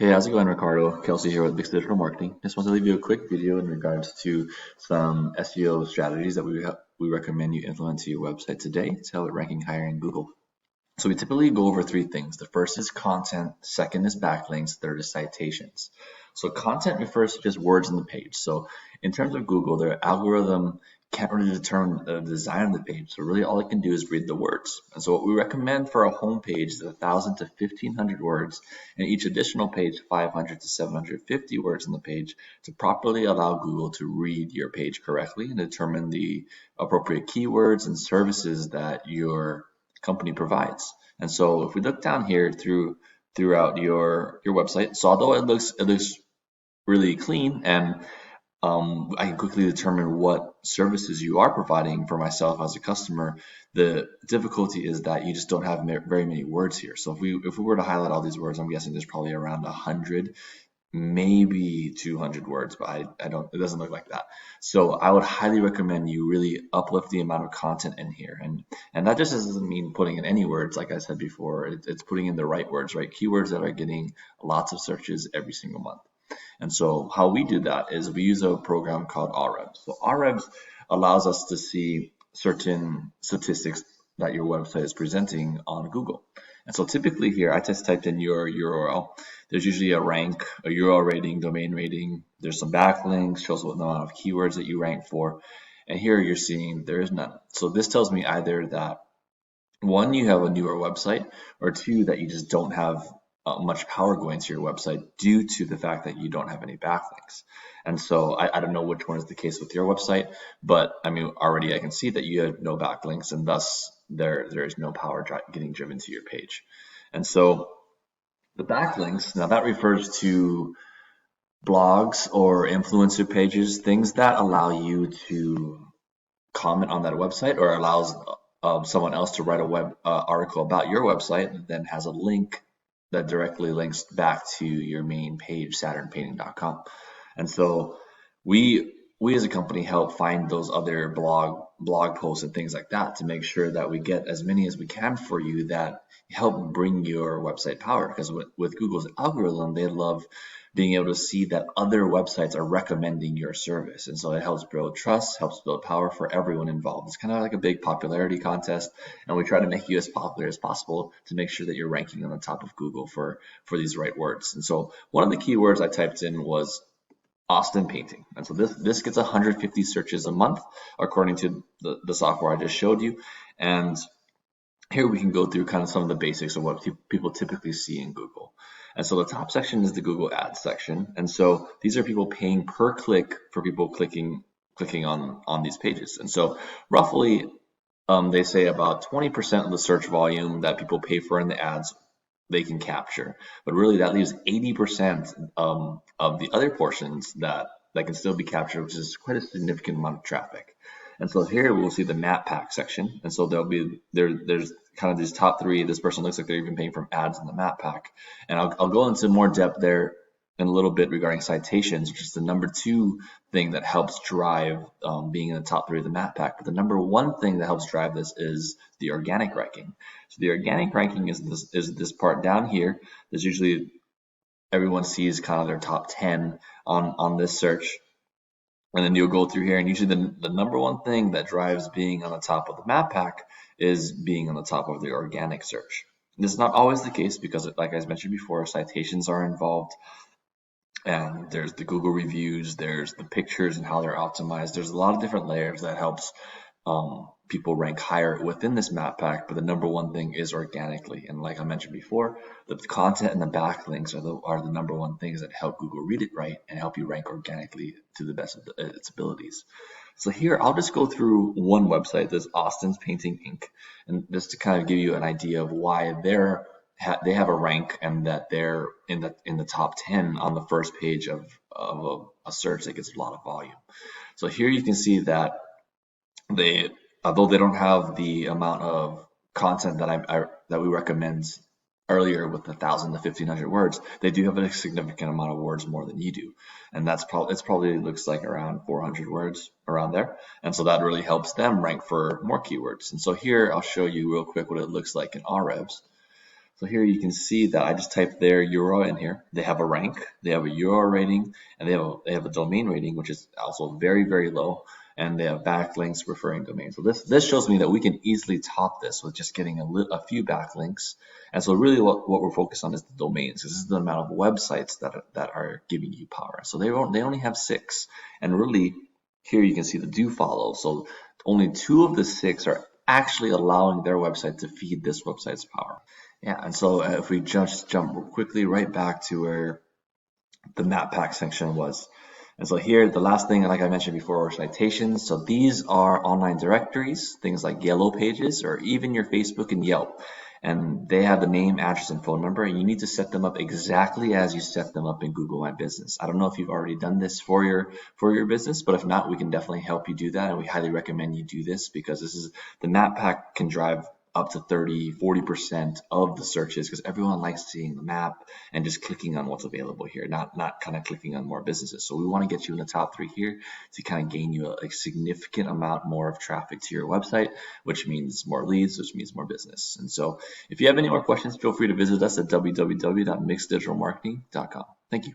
Hey, how's it going, Ricardo? Kelsey here with Mixed Digital Marketing. Just want to leave you a quick video in regards to some SEO strategies that we recommend you implement to your website today to help it ranking higher in Google. So we typically go over three things. The first is content, second is backlinks, third is citations. So content refers to just words on the page. So in terms of Google, their algorithm can't really determine the design of the page. So really all it can do is read the words. And so what we recommend for a home page is 1,000 to 1,500 words, and each additional page 500 to 750 words on the page to properly allow Google to read your page correctly and determine the appropriate keywords and services that your company provides. And so if we look down here throughout your website, so although it looks really clean and I can quickly determine what services you are providing for myself as a customer. The difficulty is that you just don't have very many words here. So if we were to highlight all these words, I'm guessing there's probably around 100, maybe 200 words, but I don't, it doesn't look like that. So I would highly recommend you really uplift the amount of content in here. And that just doesn't mean putting in any words. Like I said before, it's putting in the right words, right? Keywords that are getting lots of searches every single month. And so how we do that is we use a program called Ahrefs. So Ahrefs allows us to see certain statistics that your website is presenting on Google. And so typically here, I just typed in your URL. There's usually a rank, a URL rating, domain rating. There's some backlinks, shows what amount of keywords that you rank for. And here you're seeing there is none. So this tells me either that one, you have a newer website, or two, that you just don't have much power going to your website due to the fact that you don't have any backlinks. And so I don't know which one is the case with your website, but I mean, already I can see that you have no backlinks, and thus there is no power getting driven to your page. And so the backlinks, now that refers to blogs or influencer pages, things that allow you to comment on that website or allows someone else to write a web article about your website and then has a link that directly links back to your main page, saturnpainting.com. And so we as a company help find those other blog posts and things like that to make sure that we get as many as we can for you that help bring your website power. Because with Google's algorithm, they love being able to see that other websites are recommending your service. And so it helps build trust, helps build power for everyone involved. It's kind of like a big popularity contest, and we try to make you as popular as possible to make sure that you're ranking on the top of Google for these right words. And so one of the keywords I typed in was Austin painting. And so this gets 150 searches a month, according to the software I just showed you. And here we can go through kind of some of the basics of what people typically see in Google. And so the top section is the Google Ads section. And so these are people paying per click for people clicking on these pages. And so roughly, they say about 20% of the search volume that people pay for in the ads they can capture. But really that leaves 80% of the other portions that can still be captured, which is quite a significant amount of traffic. And so here we'll see the map pack section. And so there's kind of these top three. This person looks like they're even paying from ads in the map pack. And I'll go into more depth there in a little bit regarding citations, which is the number two thing that helps drive being in the top three of the map pack. But the number one thing that helps drive this is the organic ranking. So the organic ranking is this part down here. There's usually everyone sees kind of their top 10 on this search. And then you'll go through here, and usually the number one thing that drives being on the top of the map pack is being on the top of the organic search. This is not always the case because, like I mentioned before, citations are involved, and there's the Google reviews, there's the pictures and how they're optimized. There's a lot of different layers that helps people rank higher within this map pack, but the number one thing is organically. And like I mentioned before, the content and the backlinks are the number one things that help Google read it right and help you rank organically to the best of its abilities. So here, I'll just go through one website, this Austin's Painting Inc., and just to kind of give you an idea of why they have a rank and that they're in the top 10 on the first page of a search that gets a lot of volume. So here you can see that although they don't have the amount of content that we recommend earlier with 1,000 to 1,500 words, they do have a significant amount of words more than you do, and it probably looks like around 400 words around there, and so that really helps them rank for more keywords. And so here I'll show you real quick what it looks like in Ahrefs. So here you can see that I just typed their URL in here. They have a rank, they have a URL rating, and they have a domain rating, which is also very, very low. And they have backlinks referring domains. So this shows me that we can easily top this with just getting a few backlinks. And so really what we're focused on is the domains. This is the amount of websites that are giving you power. So they only have 6. And really here you can see the do follow. So only 2 of the 6 are actually allowing their website to feed this website's power. Yeah, and so if we just jump quickly right back to where the map pack section was. And so here, the last thing, like I mentioned before, are citations. So these are online directories, things like Yellow Pages or even your Facebook and Yelp. And they have the name, address, and phone number, and you need to set them up exactly as you set them up in Google My Business. I don't know if you've already done this for your business, but if not, we can definitely help you do that, and we highly recommend you do this because the map pack can drive up to 30-40% of the searches because everyone likes seeing the map and just clicking on what's available here, not kind of clicking on more businesses. So we want to get you in the top 3 here to kind of gain you a significant amount more of traffic to your website, which means more leads, which means more business. And so if you have any more questions, feel free to visit us at www.mixeddigitalmarketing.com. Thank you.